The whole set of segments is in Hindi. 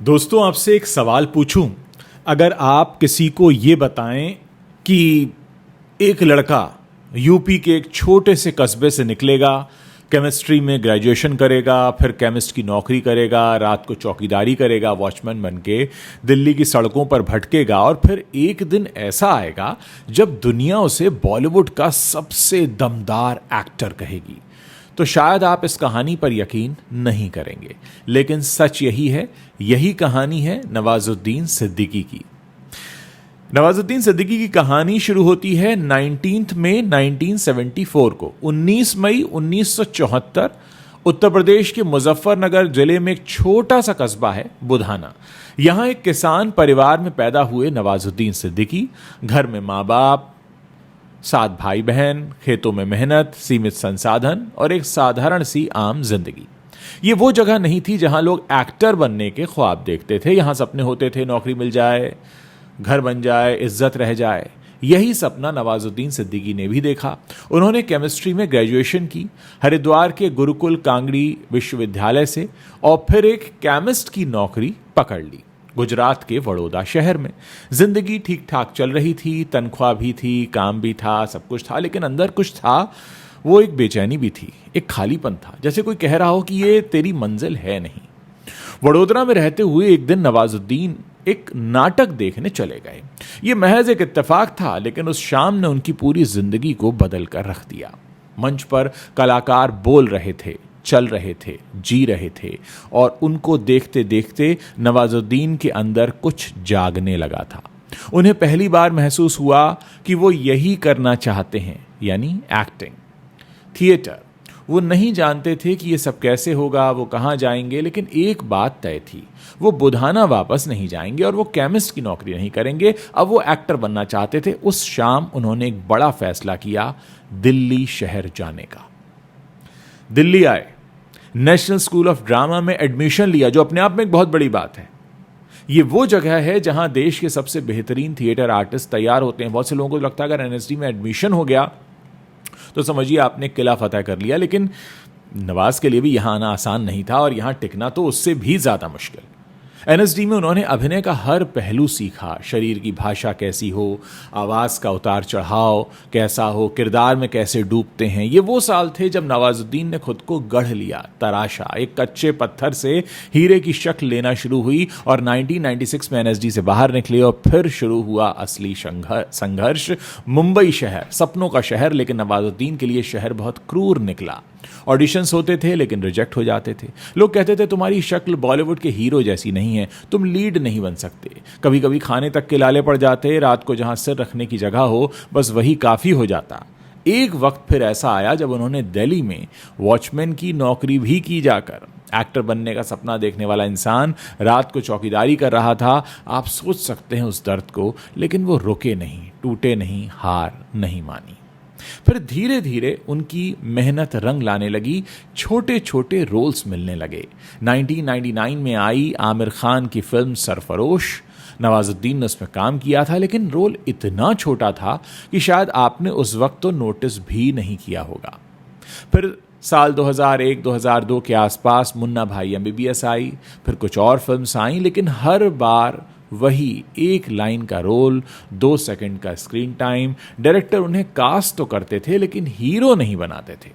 दोस्तों, आपसे एक सवाल पूछूं। अगर आप किसी को ये बताएं कि एक लड़का यूपी के एक छोटे से कस्बे से निकलेगा, केमिस्ट्री में ग्रेजुएशन करेगा, फिर केमिस्ट की नौकरी करेगा, रात को चौकीदारी करेगा वॉचमैन बन के, दिल्ली की सड़कों पर भटकेगा और फिर एक दिन ऐसा आएगा जब दुनिया उसे बॉलीवुड का सबसे दमदार एक्टर कहेगी, तो शायद आप इस कहानी पर यकीन नहीं करेंगे। लेकिन सच यही है, यही कहानी है नवाजुद्दीन सिद्दीकी की। नवाजुद्दीन सिद्दीकी की कहानी शुरू होती है 19 मई 1974 को। 19 मई 1974 उत्तर प्रदेश के मुजफ्फरनगर जिले में एक छोटा सा कस्बा है बुधाना। यहां एक किसान परिवार में पैदा हुए नवाजुद्दीन सिद्दीकी। घर में माँ बाप, 7 भाई बहन, खेतों में मेहनत, सीमित संसाधन और एक साधारण सी आम जिंदगी। ये वो जगह नहीं थी जहां लोग एक्टर बनने के ख्वाब देखते थे। यहां सपने होते थे नौकरी मिल जाए, घर बन जाए, इज्जत रह जाए। यही सपना नवाजुद्दीन सिद्दीकी ने भी देखा। उन्होंने केमिस्ट्री में ग्रेजुएशन की हरिद्वार के गुरुकुल कांगड़ी विश्वविद्यालय से और फिर एक केमिस्ट की नौकरी पकड़ ली गुजरात के वडोदरा शहर में। जिंदगी ठीक ठाक चल रही थी, तनख्वाह भी थी, काम भी था, सब कुछ था, लेकिन अंदर कुछ था। वो एक बेचैनी भी थी, एक खालीपन था, जैसे कोई कह रहा हो कि ये तेरी मंजिल है नहीं। वडोदरा में रहते हुए एक दिन नवाजुद्दीन एक नाटक देखने चले गए। ये महज एक इत्तेफाक था, लेकिन उस शाम ने उनकी पूरी जिंदगी को बदल कर रख दिया। मंच पर कलाकार बोल रहे थे, चल रहे थे, जी रहे थे और उनको देखते देखते नवाजुद्दीन के अंदर कुछ जागने लगा था। उन्हें पहली बार महसूस हुआ कि वो यही करना चाहते हैं, यानी एक्टिंग, थिएटर। वो नहीं जानते थे कि ये सब कैसे होगा, वो कहाँ जाएंगे, लेकिन एक बात तय थी, वो बुधाना वापस नहीं जाएंगे और वो केमिस्ट की नौकरी नहीं करेंगे। अब वो एक्टर बनना चाहते थे। उस शाम उन्होंने एक बड़ा फैसला किया, दिल्ली शहर जाने का। दिल्ली आए, नेशनल स्कूल ऑफ ड्रामा में एडमिशन लिया, जो अपने आप में एक बहुत बड़ी बात है। ये वो जगह है जहां देश के सबसे बेहतरीन थिएटर आर्टिस्ट तैयार होते हैं। बहुत से लोगों को लगता है अगर एनएसडी में एडमिशन हो गया तो समझिए आपने किला फतह कर लिया, लेकिन नवाज के लिए भी यहां आना आसान नहीं था और यहां टिकना तो उससे भी ज्यादा मुश्किल। एनएसडी में उन्होंने अभिनय का हर पहलू सीखा, शरीर की भाषा कैसी हो, आवाज का उतार चढ़ाव कैसा हो, किरदार में कैसे डूबते हैं। ये वो साल थे जब नवाजुद्दीन ने खुद को गढ़ लिया, तराशा, एक कच्चे पत्थर से हीरे की शक्ल लेना शुरू हुई और 1996 में एनएसडी से बाहर निकले और फिर शुरू हुआ असली संघर्ष। मुंबई शहर, सपनों का शहर, लेकिन नवाजुद्दीन के लिए शहर बहुत क्रूर निकला। ऑडिशंस होते थे लेकिन रिजेक्ट हो जाते थे। लोग कहते थे तुम्हारी शक्ल बॉलीवुड के हीरो जैसी नहीं है, तुम लीड नहीं बन सकते। कभी कभी खाने तक के लाले पड़ जाते, रात को जहां सिर रखने की जगह हो बस वही काफी हो जाता। एक वक्त फिर ऐसा आया जब उन्होंने दिल्ली में वॉचमैन की नौकरी भी की जाकर। एक्टर बनने का सपना देखने वाला इंसान रात को चौकीदारी कर रहा था। आप सोच सकते हैं उस दर्द को, लेकिन वो रुके नहीं, टूटे नहीं, हार नहीं मानी। फिर धीरे धीरे उनकी मेहनत रंग लाने लगी, छोटे छोटे रोल्स मिलने लगे। 1999 में आई आमिर खान की फिल्म सरफरोश। नवाजुद्दीन ने उसमें काम किया था, लेकिन रोल इतना छोटा था कि शायद आपने उस वक्त तो नोटिस भी नहीं किया होगा। फिर साल 2001-2002 के आसपास मुन्ना भाई एमबीबीएस आई, फिर कुछ और फिल्म्स आई, लेकिन हर बार वही एक लाइन का रोल, 2 सेकंड का स्क्रीन टाइम। डायरेक्टर उन्हें कास्ट तो करते थे लेकिन हीरो नहीं बनाते थे।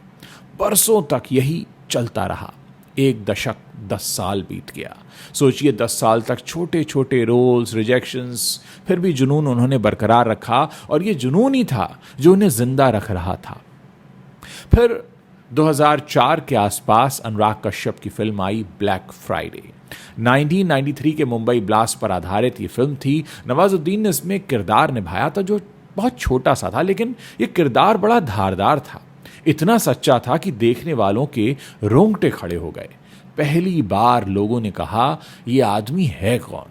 बरसों तक यही चलता रहा। 1 दशक, 10 साल बीत गया। सोचिए, 10 साल तक छोटे छोटे रोल्स, रिजेक्शंस, फिर भी जुनून उन्होंने बरकरार रखा और ये जुनून ही था जो उन्हें जिंदा रख रहा था। फिर 2004 के आसपास अनुराग कश्यप की फिल्म आई ब्लैक फ्राइडे। 1993 के मुंबई ब्लास्ट पर आधारित ये फिल्म थी। नवाजुद्दीन ने इसमें किरदार निभाया था जो बहुत छोटा सा था, लेकिन ये किरदार बड़ा धारदार था। इतना सच्चा था कि देखने वालों के रोंगटे खड़े हो गए। पहली बार लोगों ने कहा ये आदमी है कौन।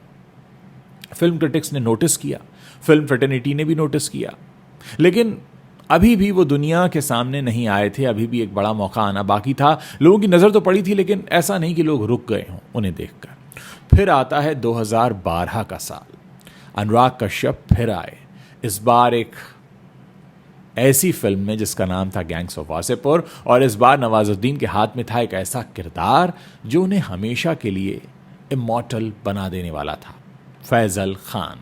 फिल्म क्रिटिक्स ने नोटिस किया, फिल्म फ्रेटर्निटी ने भी नोटिस किया, लेकिन अभी भी वो दुनिया के सामने नहीं आए थे। अभी भी एक बड़ा मौका आना बाकी था। लोगों की नज़र तो पड़ी थी, लेकिन ऐसा नहीं कि लोग रुक गए हों उन्हें देखकर। फिर आता है 2012 का साल। अनुराग कश्यप फिर आए, इस बार एक ऐसी फिल्म में जिसका नाम था गैंग्स ऑफ वासेपुर, और इस बार नवाजुद्दीन के हाथ में था एक ऐसा किरदार जो उन्हें हमेशा के लिए इमॉर्टल बना देने वाला था। फैजल खान,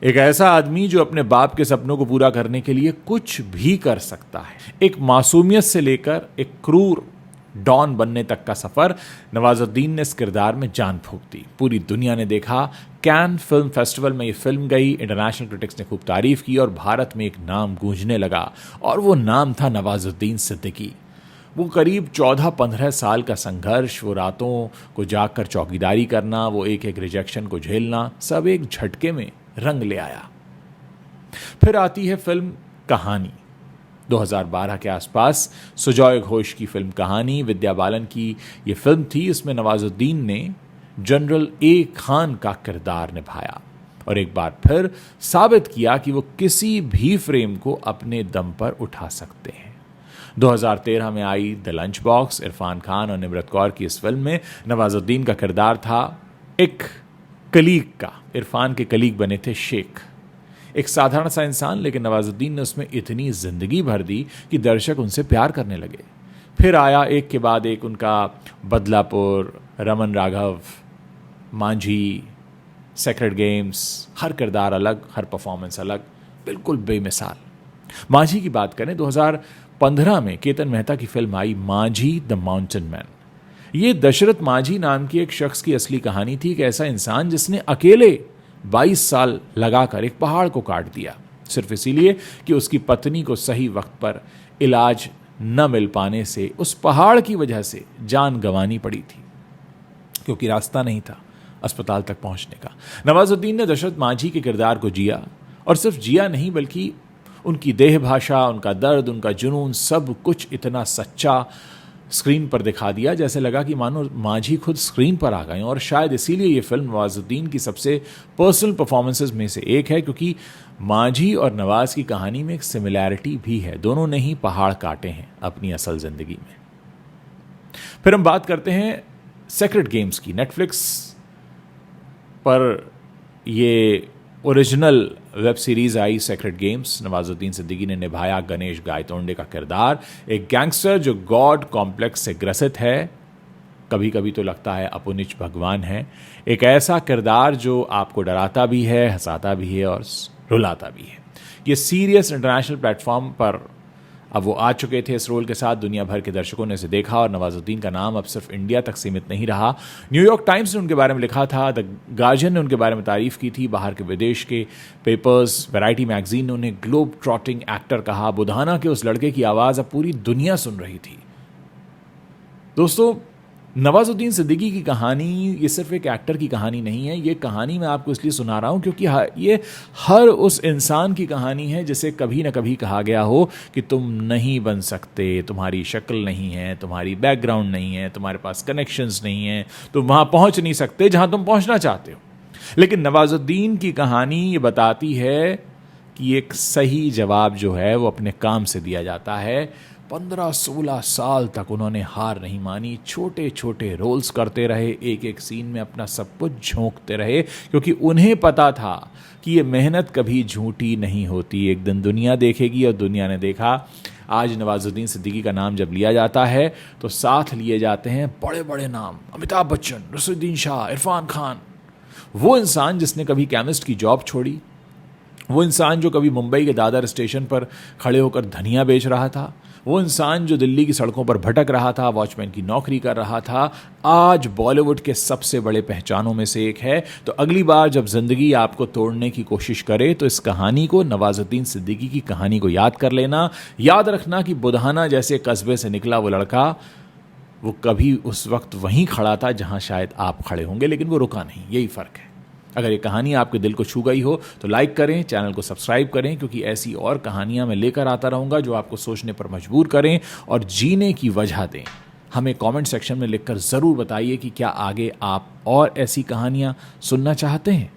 एक ऐसा आदमी जो अपने बाप के सपनों को पूरा करने के लिए कुछ भी कर सकता है। एक मासूमियत से लेकर एक क्रूर डॉन बनने तक का सफर नवाजुद्दीन ने इस किरदार में जान फूंक दी। पूरी दुनिया ने देखा, कैन फिल्म फेस्टिवल में ये फिल्म गई, इंटरनेशनल क्रिटिक्स ने खूब तारीफ की और भारत में एक नाम गूंजने लगा, और वो नाम था नवाजुद्दीन सिद्दीकी। वो करीब 14-15 साल का संघर्ष, वो रातों को जागकर चौकीदारी करना, वो एक एक रिजेक्शन को झेलना, सब एक झटके में रंग ले आया। फिर आती है फिल्म कहानी। 2012 के आसपास सुजॉय घोष की फिल्म कहानी, विद्या बालन की ये फिल्म थी। इसमें नवाजुद्दीन ने जनरल ए खान का किरदार निभाया और एक बार फिर साबित किया कि वो किसी भी फ्रेम को अपने दम पर उठा सकते हैं। 2013 में आई the lunchbox. Irrfan Khan और निमरत कौर की इस फिल्म में नवाजुद्दीन का किरदार था एक कलीग का। इरफान के कलीग बने थे शेख, एक साधारण सा इंसान, लेकिन नवाजुद्दीन ने उसमें इतनी जिंदगी भर दी कि दर्शक उनसे प्यार करने लगे। फिर आया एक के बाद एक उनका बदलापुर, रमन राघव, मांझी, सेक्रेड गेम्स, हर किरदार अलग, हर परफॉर्मेंस अलग, बिल्कुल बेमिसाल। मांझी की बात करें, 2015 में केतन मेहता की film I Manjhi the mountain man. ये दशरथ मांझी नाम की एक शख्स की असली कहानी थी, एक ऐसा इंसान जिसने अकेले 22 साल लगाकर एक पहाड़ को काट दिया, सिर्फ इसीलिए कि उसकी पत्नी को सही वक्त पर इलाज न मिल पाने से उस पहाड़ की वजह से जान गंवानी पड़ी थी, क्योंकि रास्ता नहीं था अस्पताल तक पहुंचने का। नवाजुद्दीन ने दशरथ मांझी के किरदार को जिया, और सिर्फ जिया नहीं बल्कि उनकी देह भाषा, उनका दर्द, उनका जुनून, सब कुछ इतना सच्चा स्क्रीन पर दिखा दिया, जैसे लगा कि मानो मांझी खुद स्क्रीन पर आ गए। और शायद इसीलिए ये फिल्म नवाजुद्दीन की सबसे पर्सनल परफॉर्मेंसेस में से एक है, क्योंकि मांझी और नवाज की कहानी में एक सिमिलैरिटी भी है, दोनों ने ही पहाड़ काटे हैं अपनी असल जिंदगी में। फिर हम बात करते हैं सेक्रेड गेम्स की। नेटफ्लिक्स पर ये ओरिजिनल वेब सीरीज आई सेक्रेड गेम्स। नवाजुद्दीन सिद्दीकी ने निभाया गणेश गायतोंडे का किरदार, एक गैंगस्टर जो गॉड कॉम्प्लेक्स से ग्रसित है, कभी कभी तो लगता है अपुनिच भगवान है। एक ऐसा किरदार जो आपको डराता भी है, हंसाता भी है और रुलाता भी है। ये सीरियस इंटरनेशनल प्लेटफॉर्म पर अब वो आ चुके थे इस रोल के साथ। दुनिया भर के दर्शकों ने इसे देखा और नवाजुद्दीन का नाम अब सिर्फ इंडिया तक सीमित नहीं रहा। न्यूयॉर्क टाइम्स ने उनके बारे में लिखा था, द गार्जियन ने उनके बारे में तारीफ की थी, बाहर के विदेश के पेपर्स, वैरायटी मैगजीन ने उन्हें ग्लोब ट्रॉटिंग एक्टर कहा। बुधाना के उस लड़के की आवाज़ अब पूरी दुनिया सुन रही थी। दोस्तों, नवाजुद्दीन सिद्दीकी की कहानी ये सिर्फ एक एक्टर की कहानी नहीं है। ये कहानी मैं आपको इसलिए सुना रहा हूँ क्योंकि ये हर उस इंसान की कहानी है जिसे कभी ना कभी कहा गया हो कि तुम नहीं बन सकते, तुम्हारी शक्ल नहीं है, तुम्हारी बैकग्राउंड नहीं है, तुम्हारे पास कनेक्शंस नहीं है, तुम वहाँ पहुँच नहीं सकते जहाँ तुम पहुँचना चाहते हो। लेकिन नवाजुद्दीन की कहानी ये बताती है कि एक सही जवाब जो है वो अपने काम से दिया जाता है। 15-16 साल तक उन्होंने हार नहीं मानी, छोटे छोटे रोल्स करते रहे, एक एक सीन में अपना सब कुछ झोंकते रहे, क्योंकि उन्हें पता था कि ये मेहनत कभी झूठी नहीं होती, एक दिन दुनिया देखेगी। और दुनिया ने देखा। आज नवाजुद्दीन सिद्दीकी का नाम जब लिया जाता है तो साथ लिए जाते हैं बड़े बड़े नाम, अमिताभ बच्चन, नसीरुद्दीन शाह, इरफान खान। वो इंसान जिसने कभी केमिस्ट की जॉब छोड़ी, वो इंसान जो कभी मुंबई के दादर स्टेशन पर खड़े होकर धनिया बेच रहा था, वो इंसान जो दिल्ली की सड़कों पर भटक रहा था, वॉचमैन की नौकरी कर रहा था, आज बॉलीवुड के सबसे बड़े पहचानों में से एक है। तो अगली बार जब जिंदगी आपको तोड़ने की कोशिश करे तो इस कहानी को, नवाजुद्दीन सिद्दीकी की कहानी को याद कर लेना। याद रखना कि बुधाना जैसे कस्बे से निकला वो लड़का, वो कभी उस वक्त वहीं खड़ा था जहां शायद आप खड़े होंगे, लेकिन वो रुका नहीं। यही फ़र्क है। अगर ये कहानी आपके दिल को छू गई हो तो लाइक करें, चैनल को सब्सक्राइब करें, क्योंकि ऐसी और कहानियां मैं लेकर आता रहूँगा जो आपको सोचने पर मजबूर करें और जीने की वजह दें। हमें कमेंट सेक्शन में लिखकर ज़रूर बताइए कि क्या आगे आप और ऐसी कहानियां सुनना चाहते हैं।